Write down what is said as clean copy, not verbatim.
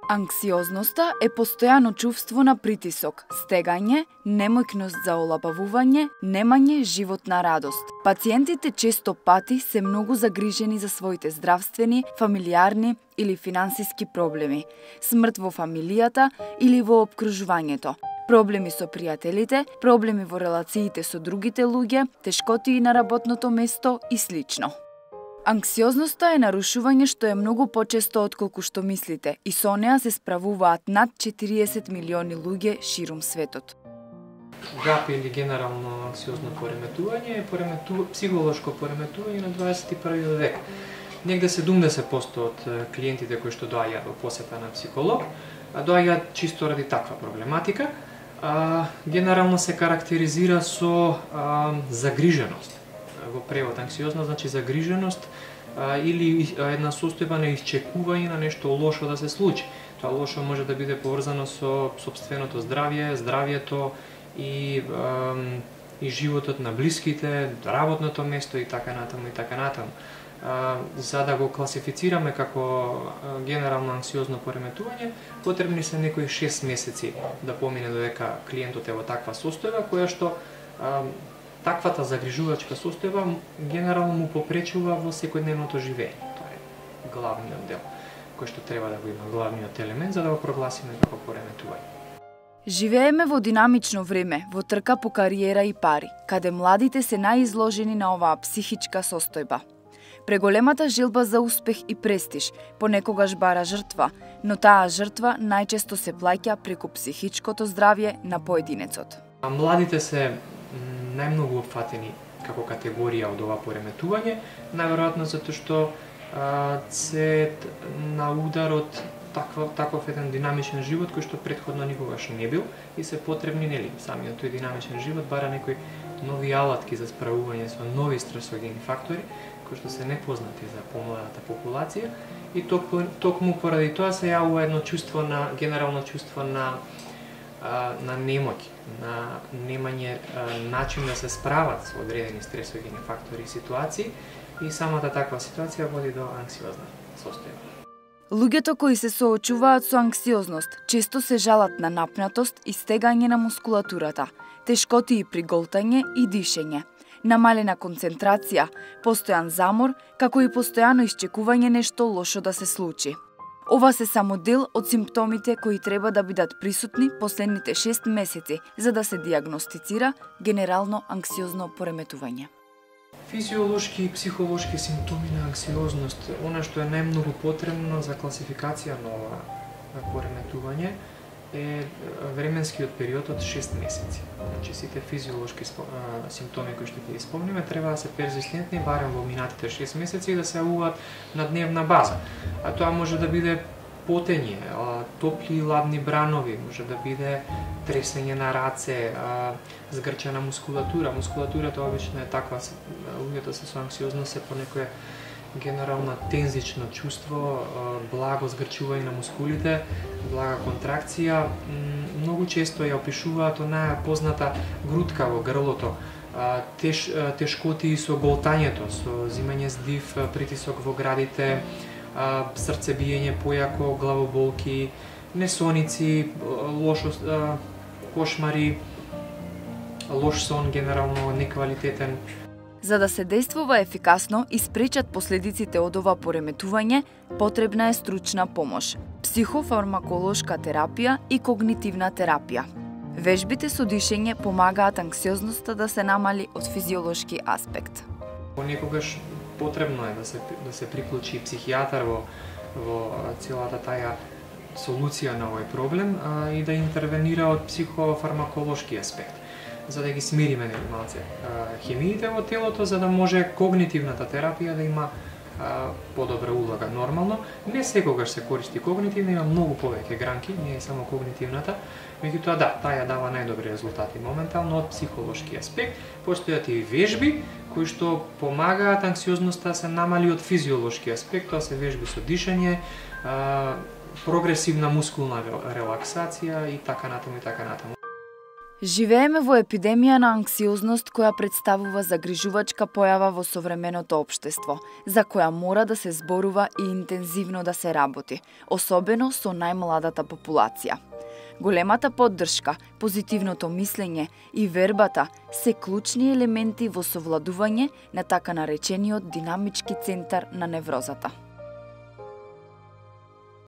Анксиозноста е постојано чувство на притисок, стегање, немојкност за олабавување, немање животна радост. Пациентите често пати се многу загрижени за своите здравствени, фамилиарни или финансиски проблеми, смрт во фамилијата или во опкружувањето, проблеми со пријателите, проблеми во релациите со другите луѓе, тешкотии на работното место и слично. Анксиозноста е нарушување што е многу почесто отколку што мислите и со неа се справуваат над 40 милиони луѓе ширум светот. ГАП или генерално анксиозно пореметување е психолошко пореметување на 21 век. Негде 70% од клиентите кои што доаѓаат во посета на психолог, доаѓаат чисто ради таква проблематика. Генерално се карактеризира со загриженост. Во превод анксиозна значи загриженост или една состојба на исчекување на нешто лошо да се случи. Тоа лошо може да биде поврзано со сопственото здравје, здравјето и животот на блиските, работното место и така натаму и така натаму. За да го класифицираме како генерално анксиозно пореметување, потребни се некои 6 месеци да помине додека клиентот е во таква состојба која што таквата загрижувачка состојба генерално му попречува во секојдневното живење. Тоа е главниот дел кој што треба да го има, главниот елемент за да го прогласиме како пореметување. Живееме во динамично време, во трка по кариера и пари, каде младите се најизложени на оваа психичка состојба. Преголемата желба за успех и престиж понекогаш бара жртва, но таа жртва најчесто се плаќа преку психичкото здравје на поединецот. Младите се најмногу опфатени како категорија од ова пореметување, најверојатно затоа што се на удар од таков еден динамичен живот кој што претходно никогаш не бил и се потребни самиот тој динамичен живот бара некои нови алатки за справување со нови стресогени фактори кои што се непознати за помладата популација и токму поради тоа се јавува едно чувство на генерално чувство на немоќ, на немање начин да се справат со одредени стресогени фактори и ситуации и самата таква ситуација води до анксиозна состојба. Луѓето кои се соочуваат со анксиозност често се жалат на напнатост и стегање на мускулатурата, тешкотии при голтање и дишење, намалена концентрација, постојан замор, како и постојано исчекување нешто лошо да се случи. Ова се само дел од симптомите кои треба да бидат присутни последните 6 месеци за да се диагностицира генерално анксиозно пореметување. Физиолошки и психолошки симптоми на анксиозност, она што е најмногу потребно за класификација на ова пореметување е временскиот период од 6 месеци. Значи сите физиолошки симптоми кои што ќе исполниме треба да се перзистентни барем во минатите 6 месеци и да се јавуваат на дневна база. А тоа може да биде потење, топли и ладни бранови, може да биде тресење на раце, згрчена мускулатура. Мускулатурата обично е таква, луѓето со анксиозност се по некоја генерална тензично чувство, благо згрчување на мускулите, блага контракција. Многу често ја опишуваат онаа позната грудка во грлото, тешкотии со голтањето, со зимање здив, притисок во градите, срцебиење појако, главоболки, несоници, кошмари, лош сон, генерално неквалитетен. За да се действува ефикасно и спречат последиците од ова пореметување, потребна е стручна помош, психофармаколошка терапија и когнитивна терапија. Вежбите со дишење помагаат анксиозноста да се намали од физиолошки аспект. Понекогаш потребно е да се приклучи психијатар во целата таја солуција на овој проблем и да интервенира од психофармаколошки аспект, за да ги смириме малце хемиите во телото, за да може когнитивната терапија да има подобра улога. Нормално, не секогаш се користи когнитивна, има многу повеќе гранки, не е само когнитивната, меѓутоа да, таа дава најдобри резултати моментално од психолошки аспект. Постојат и вежби кои што помагаат анксиозноста да се намали од физиолошки аспект, тоа се вежби со дишење, прогресивна мускулна релаксација и така натаму и така натаму. Живееме во епидемија на анксиозност која представува загрижувачка појава во современото општество, за која мора да се зборува и интензивно да се работи, особено со најмладата популација. Големата поддршка, позитивното мислење и вербата се клучни елементи во совладување на така наречениот динамички центар на неврозата.